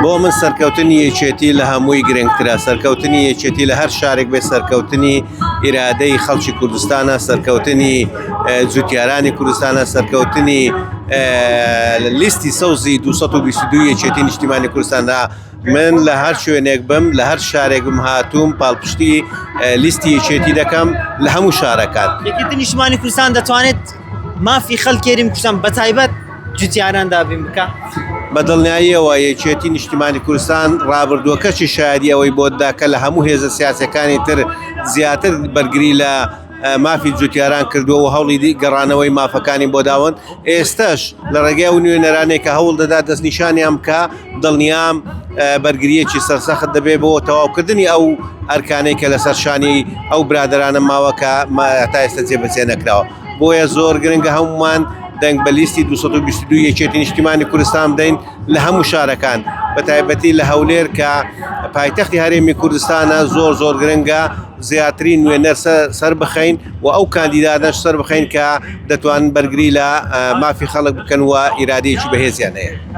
بۆ من سەرکەوتنی یەکێتی لە هەمووی گرنگترە، سەرکەوتنی یەکێتی لە هەر شارێک بێ، سەرکەوتنی ئیرادەی خەڵکی کوردستانە، سەرکەوتنی جوتیارانی کوردستانە، سەرکەوتنی لیستی سەوزی 222 یەکێتی نیشتیمانی کوردستاندا. من لە هەر شوێنێک بم، لە هەر شارێک بم هاتووم پاڵپشتی لیستی یەکێتی دەکەم لە هەموو شارەکان. یەکێتی نیشتیمانی کوردستان دەتوانێت مافی خەڵکێری کوردستان بەتایبەت جوتیاران دابین بکە؟ بە دڵنیاییەوە یەکێتی نیشتیمانی کوردستان ڕابردووەکەشی شایەدی ئەوەی بۆ داکە لە هەموو هێزە سیاسەکانی تر زیاتر بەرگری لە مافی جوتیاران کردووە و هەوڵی گەڕانەوەی مافەکانی بۆ داوەن. ئێستش لە ڕێگای و نوێنەرانێک کە هەوڵ دەدات دەستنیشانیان بکە، دڵنیام بەرگریەکی سەرسەخت دەبێت بۆ تەواوکردنی ئەو ئەرکانەی کە لەسەر شانی ئەو برادرانە ماوە کە تا ئێستا جێبەجێ نەکراوە. بۆیە زۆر گرنگە هەمومان دەنگ بە لیستی 222 یەکێتی نیشتیمانی کوردستان بدەین لە هەموو شارەکان، بە تایبەتی لە هەولێر کە پایتەختی هەرێمی کوردستانە. زۆر گرنگە زیاترین نوێنەر سەر بخەین و ئەو کاندیدانەش سەر بخەین کە دەتوانن بەرگری لە مافی خەڵک بکەن و ئیرادەیەکی بەهێزیان هەیە.